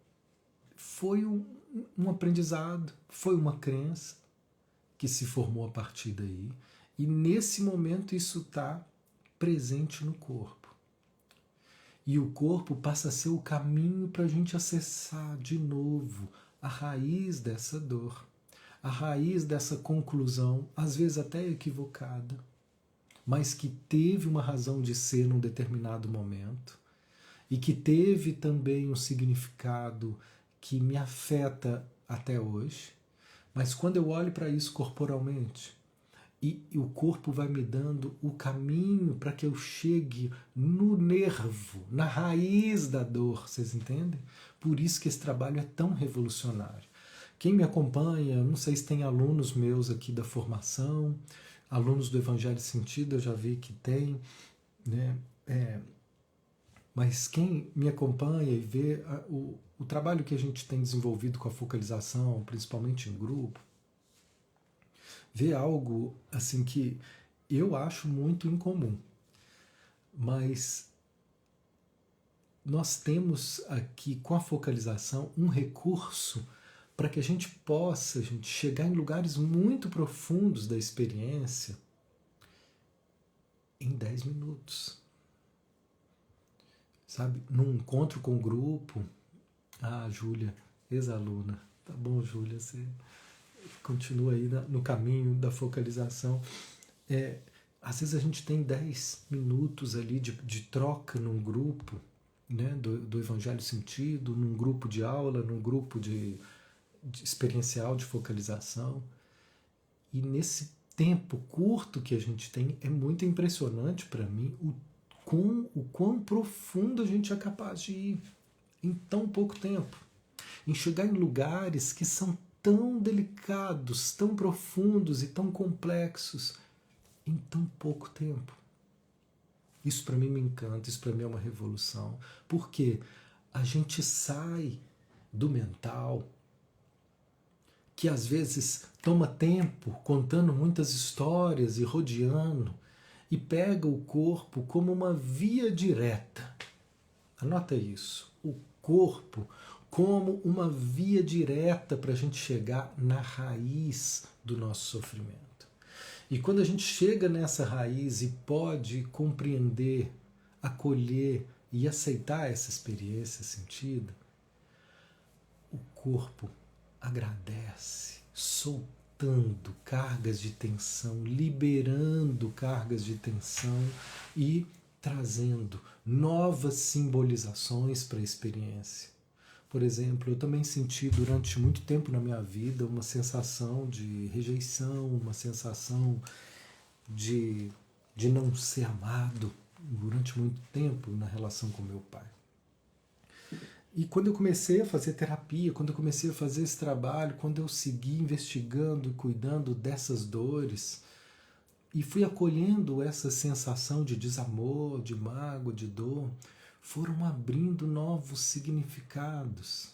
foi um aprendizado, foi uma crença que se formou a partir daí, e nesse momento isso está presente no corpo. E o corpo passa a ser o caminho para a gente acessar de novo a raiz dessa dor, a raiz dessa conclusão, às vezes até equivocada, mas que teve uma razão de ser num determinado momento e que teve também um significado que me afeta até hoje. Mas quando eu olho para isso corporalmente, e o corpo vai me dando o caminho para que eu chegue no nervo, na raiz da dor, vocês entendem? Por isso que esse trabalho é tão revolucionário. Quem me acompanha, não sei se tem alunos meus aqui da formação, alunos do Evangelho Sentido, eu já vi que tem, né? Mas quem me acompanha e vê o trabalho que a gente tem desenvolvido com a focalização, principalmente em grupo, vê algo assim que eu acho muito incomum. Mas nós temos aqui com a focalização um recurso para que a gente possa, chegar em lugares muito profundos da experiência em 10 minutos. Sabe? Num encontro com o grupo. Ah, Júlia, ex-aluna. Tá bom, Júlia, você continua aí no caminho da focalização. Às vezes a gente tem 10 minutos ali de troca num grupo, né, do Evangelho Sentido, num grupo de aula, num grupo de experiencial de focalização. E nesse tempo curto que a gente tem, é muito impressionante para mim o quão profundo a gente é capaz de ir em tão pouco tempo. Em chegar em lugares que são tão delicados, tão profundos e tão complexos em tão pouco tempo. Isso para mim me encanta, isso para mim é uma revolução, porque a gente sai do mental, que às vezes toma tempo contando muitas histórias e rodeando, e pega o corpo como uma via direta. Anota isso. O corpo como uma via direta para a gente chegar na raiz do nosso sofrimento. E quando a gente chega nessa raiz e pode compreender, acolher e aceitar essa experiência sentida, o corpo agradece, soltando cargas de tensão, liberando cargas de tensão e trazendo novas simbolizações para a experiência. Por exemplo, eu também senti durante muito tempo na minha vida uma sensação de rejeição, uma sensação de não ser amado durante muito tempo na relação com meu pai. E quando eu comecei a fazer terapia, quando eu comecei a fazer esse trabalho, quando eu segui investigando e cuidando dessas dores, e fui acolhendo essa sensação de desamor, de mágoa, de dor, foram abrindo novos significados.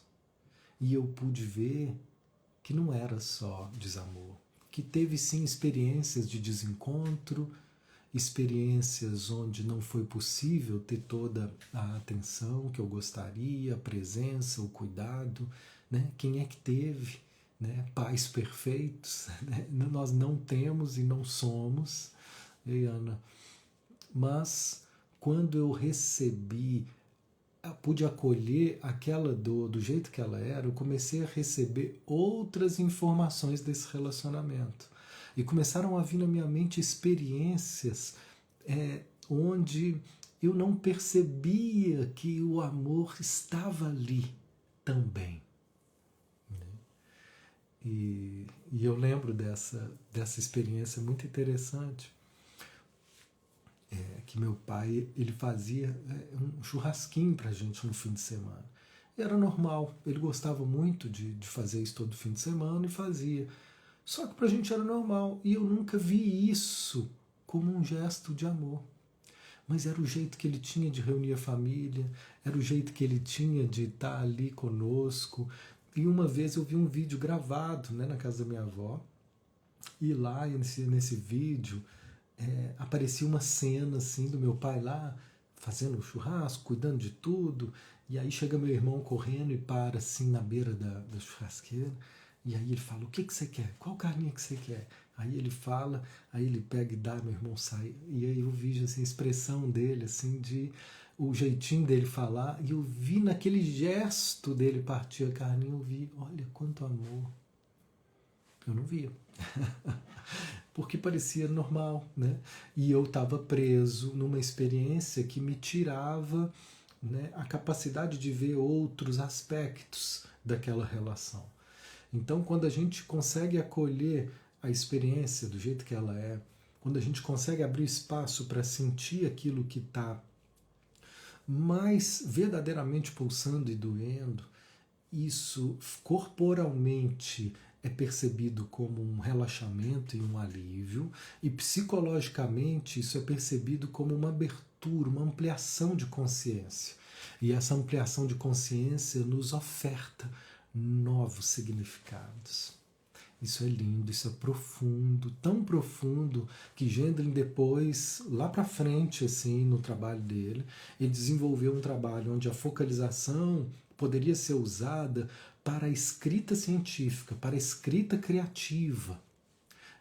E eu pude ver que não era só desamor, que teve sim experiências de desencontro, experiências onde não foi possível ter toda a atenção que eu gostaria, a presença, o cuidado, né? Quem é que teve, né? Pais perfeitos, né? Nós não temos e não somos, Ana, mas quando eu recebi, pude acolher aquela dor do jeito que ela era, eu comecei a receber outras informações desse relacionamento. E começaram a vir na minha mente experiências onde eu não percebia que o amor estava ali também. E eu lembro dessa experiência muito interessante, que meu pai ele fazia um churrasquinho pra gente no fim de semana. E era normal, ele gostava muito de fazer isso todo fim de semana e fazia. Só que pra gente era normal e eu nunca vi isso como um gesto de amor. Mas era o jeito que ele tinha de reunir a família, era o jeito que ele tinha de estar ali conosco. E uma vez eu vi um vídeo gravado, né, na casa da minha avó, e lá nesse vídeo aparecia uma cena assim do meu pai lá fazendo churrasco, cuidando de tudo, e aí chega meu irmão correndo e para assim na beira da churrasqueira, e aí ele fala: o que você quer? Qual carninha que você quer? Aí ele fala, aí ele pega e dá, meu irmão sai, e aí eu vejo assim, a expressão dele assim de o jeitinho dele falar, e eu vi naquele gesto dele partir a carninha, eu vi, olha quanto amor. Eu não via. Porque parecia normal, né? E eu estava preso numa experiência que me tirava, né, a capacidade de ver outros aspectos daquela relação. Então, quando a gente consegue acolher a experiência do jeito que ela é, quando a gente consegue abrir espaço para sentir aquilo que está mais verdadeiramente pulsando e doendo, isso corporalmente é percebido como um relaxamento e um alívio, e psicologicamente isso é percebido como uma abertura, uma ampliação de consciência. E essa ampliação de consciência nos oferta novos significados. Isso é lindo, isso é profundo, tão profundo que Gendlin depois, lá para frente, assim, no trabalho dele, ele desenvolveu um trabalho onde a focalização poderia ser usada para a escrita científica, para a escrita criativa,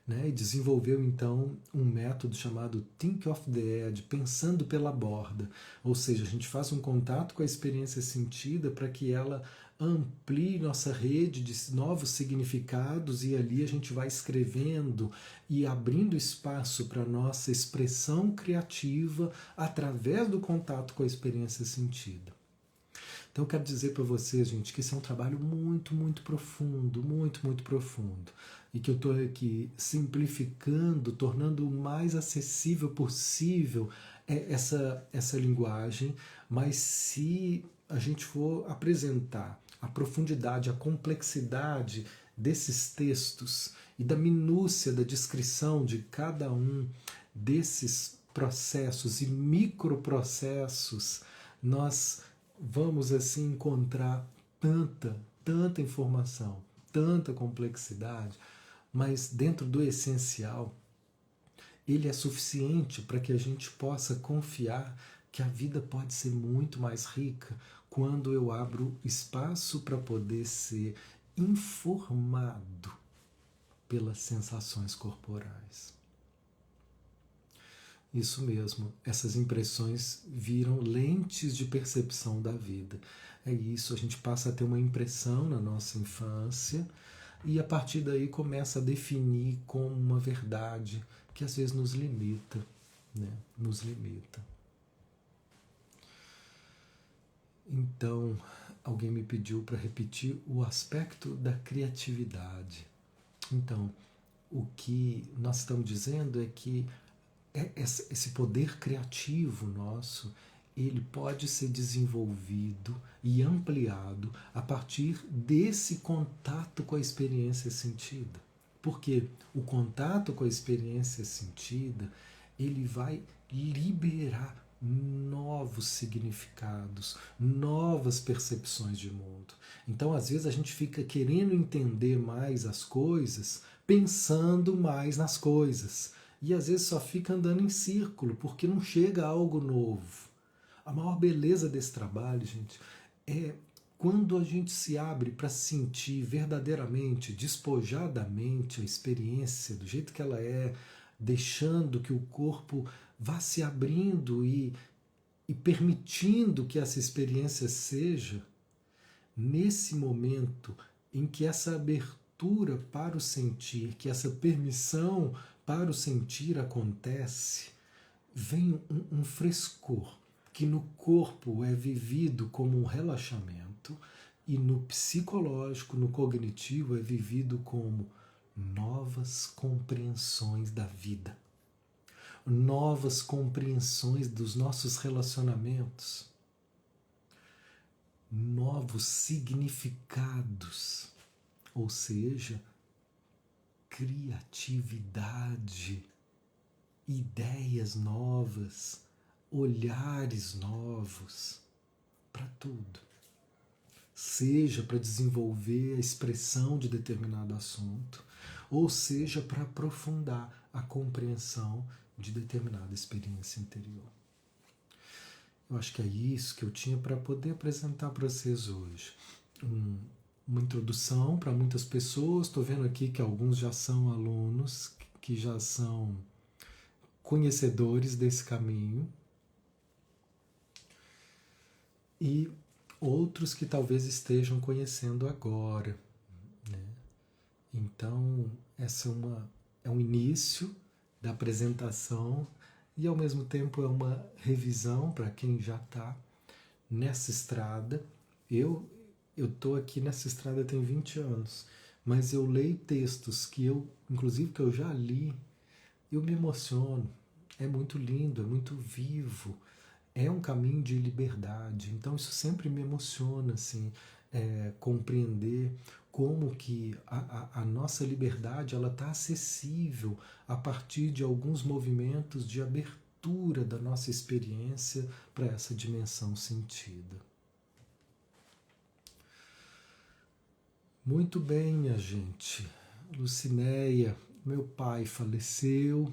né? E desenvolveu então um método chamado Think of the Edge, pensando pela borda, ou seja, a gente faz um contato com a experiência sentida para que ela amplie nossa rede de novos significados, e ali a gente vai escrevendo e abrindo espaço para a nossa expressão criativa através do contato com a experiência sentida. Então eu quero dizer para vocês, gente, que esse é um trabalho muito, muito profundo, muito, muito profundo. E que eu estou aqui simplificando, tornando o mais acessível possível essa linguagem, mas se a gente for apresentar a profundidade, a complexidade desses textos e da minúcia da descrição de cada um desses processos e microprocessos, nós vamos assim encontrar tanta informação, tanta complexidade, mas dentro do essencial, ele é suficiente para que a gente possa confiar que a vida pode ser muito mais rica quando eu abro espaço para poder ser informado pelas sensações corporais. Isso mesmo, essas impressões viram lentes de percepção da vida. É isso, a gente passa a ter uma impressão na nossa infância e a partir daí começa a definir como uma verdade que às vezes nos limita, né? Nos limita. Então, alguém me pediu para repetir o aspecto da criatividade. Então, o que nós estamos dizendo é que esse poder criativo nosso, ele pode ser desenvolvido e ampliado a partir desse contato com a experiência sentida. Porque o contato com a experiência sentida, ele vai liberar novos significados, novas percepções de mundo. Então, às vezes, a gente fica querendo entender mais as coisas, pensando mais nas coisas. E às vezes só fica andando em círculo, porque não chega a algo novo. A maior beleza desse trabalho, gente, é quando a gente se abre para sentir verdadeiramente, despojadamente a experiência do jeito que ela é, deixando que o corpo vá se abrindo e permitindo que essa experiência seja, nesse momento em que essa abertura para o sentir, que essa permissão para o sentir acontece, vem um frescor que no corpo é vivido como um relaxamento e no psicológico, no cognitivo, é vivido como novas compreensões da vida, novas compreensões dos nossos relacionamentos, novos significados, ou seja, criatividade, ideias novas, olhares novos para tudo. Seja para desenvolver a expressão de determinado assunto, ou seja para aprofundar a compreensão de determinada experiência interior. Eu acho que é isso que eu tinha para poder apresentar para vocês hoje. Uma introdução para muitas pessoas. Estou vendo aqui que alguns já são alunos, que já são conhecedores desse caminho. e outros que talvez estejam conhecendo agora, né? Então, essa é um início da apresentação e, ao mesmo tempo, é uma revisão para quem já está nessa estrada. Eu estou aqui nessa estrada tem 20 anos, mas eu leio textos inclusive que eu já li, eu me emociono. É muito lindo, é muito vivo, é um caminho de liberdade. Então isso sempre me emociona, assim, compreender como que a nossa liberdade ela está acessível a partir de alguns movimentos de abertura da nossa experiência para essa dimensão sentida. Muito bem, minha gente. Lucinéia, meu pai faleceu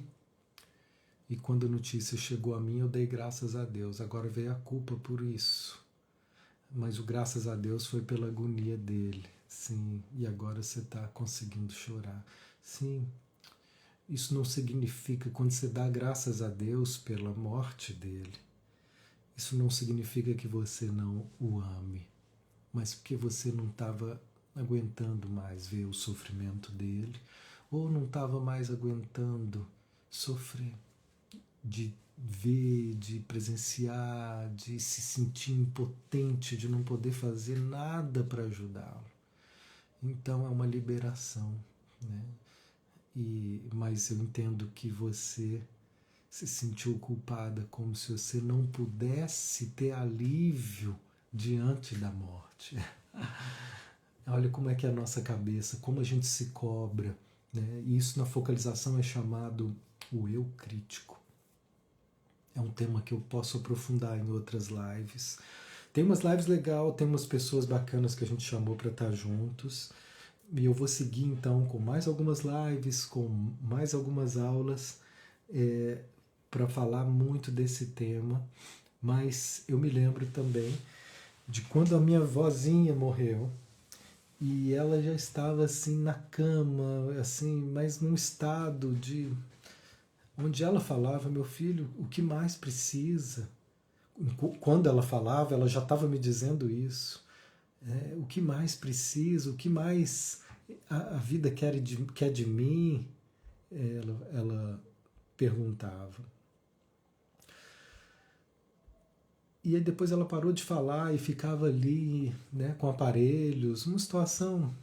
e quando a notícia chegou a mim eu dei graças a Deus. Agora veio a culpa por isso. Mas o graças a Deus foi pela agonia dele. Sim, e agora você está conseguindo chorar. Sim, isso não significa, quando você dá graças a Deus pela morte dele, isso não significa que você não o ame, mas porque você não estava aguentando mais ver o sofrimento dele, ou não estava mais aguentando sofrer, de ver, de presenciar, de se sentir impotente, de não poder fazer nada para ajudá-lo. Então é uma liberação, né? Mas eu entendo que você se sentiu culpada como se você não pudesse ter alívio diante da morte. Olha como é que é a nossa cabeça, como a gente se cobra, né? E isso na focalização é chamado o eu crítico. É um tema que eu posso aprofundar em outras lives. Tem umas lives legais, tem umas pessoas bacanas que a gente chamou para estar juntos. E eu vou seguir então com mais algumas lives, com mais algumas aulas, para falar muito desse tema. Mas eu me lembro também de quando a minha vozinha morreu e ela já estava assim na cama, assim, mas num estado de onde ela falava: meu filho, o que mais precisa? Quando ela falava, ela já estava me dizendo isso. O que mais precisa? O que mais a vida quer de mim? Ela perguntava. E aí depois ela parou de falar e ficava ali, né, com aparelhos, uma situação,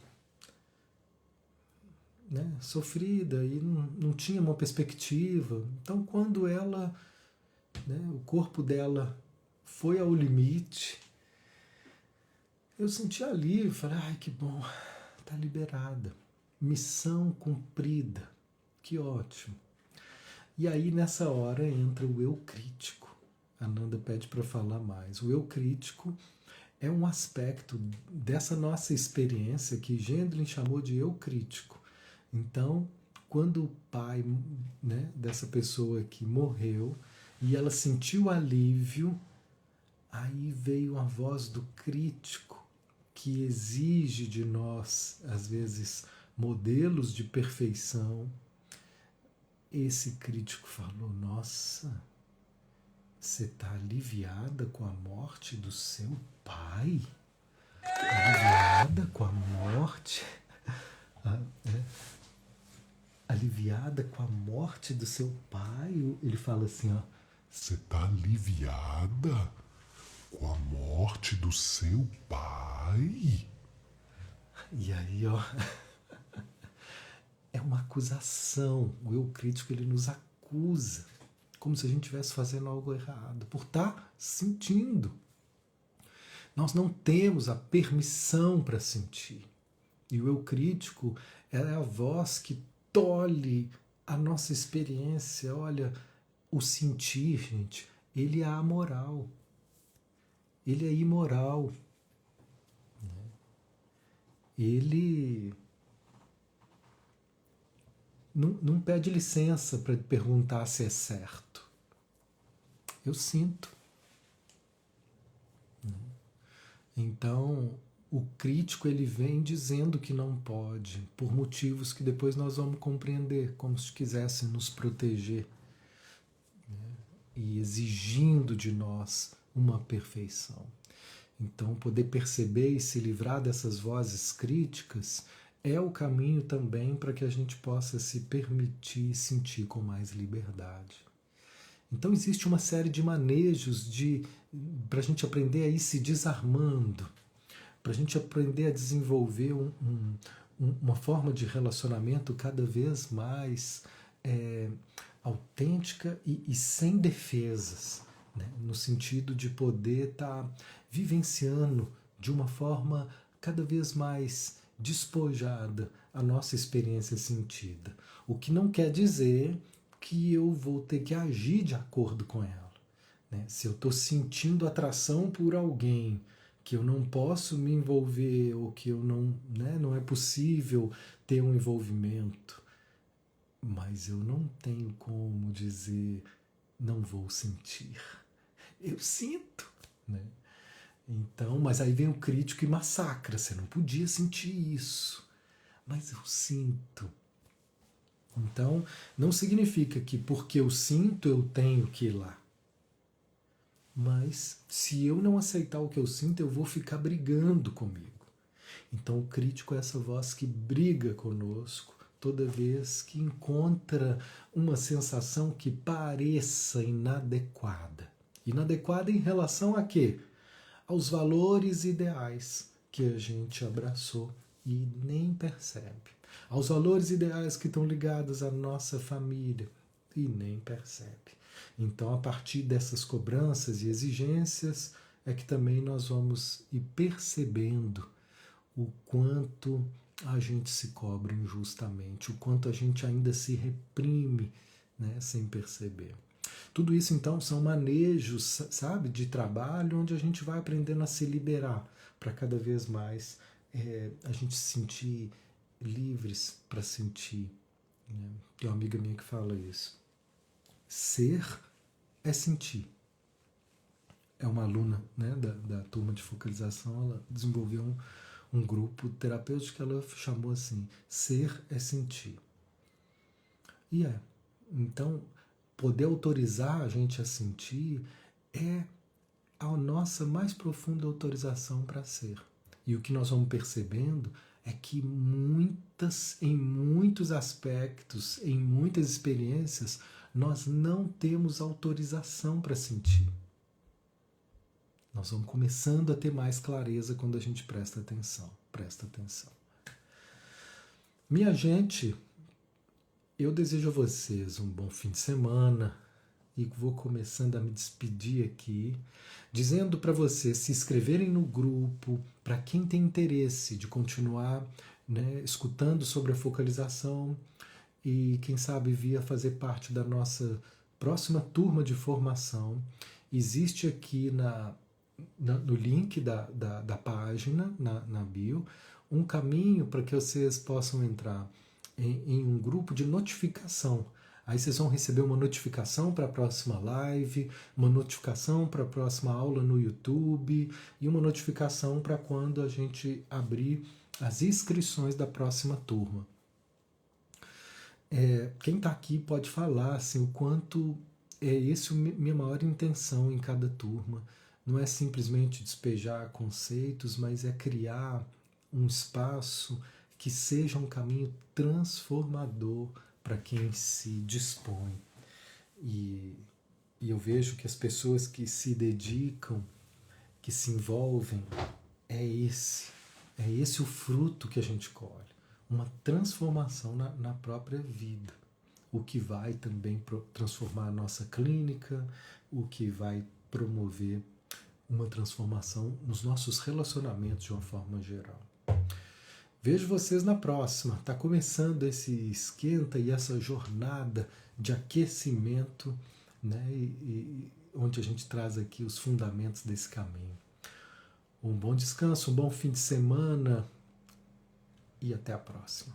né, sofrida e não tinha uma perspectiva. Então quando ela, né, o corpo dela foi ao limite, eu senti alívio, falei: ai, que bom, tá liberada, missão cumprida, que ótimo. E aí nessa hora entra o eu crítico. A Nanda pede para falar mais. O eu crítico é um aspecto dessa nossa experiência que Gendlin chamou de eu crítico. Então, quando o pai, né, dessa pessoa que morreu e ela sentiu alívio, aí veio a voz do crítico que exige de nós, às vezes, modelos de perfeição. Esse crítico falou: nossa, você está aliviada com a morte do seu pai? Aliviada com a morte? Aliviada com a morte do seu pai? Ele fala assim, ó: você está aliviada com a morte do seu pai? E aí, ó, é uma acusação. O eu crítico, ele nos acusa, como se a gente estivesse fazendo algo errado, por estar sentindo. Nós não temos a permissão para sentir. E o eu crítico é a voz que tolhe a nossa experiência. Olha, o sentir, gente, ele é amoral. Ele é imoral. Ele não pede licença para perguntar se é certo. Eu sinto. Então, o crítico ele vem dizendo que não pode, por motivos que depois nós vamos compreender, como se quisesse nos proteger, né? E exigindo de nós uma perfeição. Então, poder perceber e se livrar dessas vozes críticas é o caminho também para que a gente possa se permitir sentir com mais liberdade. Então, existe uma série de manejos para a gente aprender a ir se desarmando, para a gente aprender a desenvolver uma forma de relacionamento cada vez mais autêntica e sem defesas, né? No sentido de poder estar vivenciando de uma forma cada vez mais despojada a nossa experiência sentida. O que não quer dizer que eu vou ter que agir de acordo com ela, né? Se eu estou sentindo atração por alguém que eu não posso me envolver ou que eu não, né, não é possível ter um envolvimento, mas eu não tenho como dizer não vou sentir. Eu sinto, né? Então, mas aí vem o crítico e massacra. Você não podia sentir isso. Mas eu sinto. Então, não significa que porque eu sinto eu tenho que ir lá. Mas se eu não aceitar o que eu sinto, eu vou ficar brigando comigo. Então, o crítico é essa voz que briga conosco toda vez que encontra uma sensação que pareça inadequada. Inadequada em relação a quê? Aos valores ideais que a gente abraçou e nem percebe. Aos valores ideais que estão ligados à nossa família e nem percebe. Então, a partir dessas cobranças e exigências, é que também nós vamos ir percebendo o quanto a gente se cobra injustamente, o quanto a gente ainda se reprime, né, sem perceber. Tudo isso, então, são manejos, sabe, de trabalho onde a gente vai aprendendo a se liberar para cada vez mais a gente se sentir livres para sentir. Né? Tem uma amiga minha que fala isso. Ser é sentir. É uma aluna, né, da turma de focalização, ela desenvolveu um grupo terapêutico que ela chamou assim, ser é sentir. E então, poder autorizar a gente a sentir é a nossa mais profunda autorização para ser. E o que nós vamos percebendo é que em muitos aspectos, em muitas experiências, nós não temos autorização para sentir. Nós vamos começando a ter mais clareza quando a gente presta atenção. Presta atenção. Minha gente, eu desejo a vocês um bom fim de semana e vou começando a me despedir aqui, dizendo para vocês se inscreverem no grupo, para quem tem interesse de continuar, né, escutando sobre a focalização e quem sabe vir fazer parte da nossa próxima turma de formação. Existe aqui no link da página, na bio, um caminho para que vocês possam entrar em um grupo de notificação. Aí vocês vão receber uma notificação para a próxima live, uma notificação para a próxima aula no YouTube e uma notificação para quando a gente abrir as inscrições da próxima turma. Quem está aqui pode falar assim, o quanto é esse minha maior intenção em cada turma. Não é simplesmente despejar conceitos, mas é criar um espaço que seja um caminho transformador para quem se dispõe. E eu vejo que as pessoas que se dedicam, que se envolvem, é esse o fruto que a gente colhe. Uma transformação na própria vida. O que vai também transformar a nossa clínica, o que vai promover uma transformação nos nossos relacionamentos de uma forma geral. Vejo vocês na próxima. Está começando esse esquenta e essa jornada de aquecimento, né? Onde a gente traz aqui os fundamentos desse caminho. Um bom descanso, um bom fim de semana e até a próxima.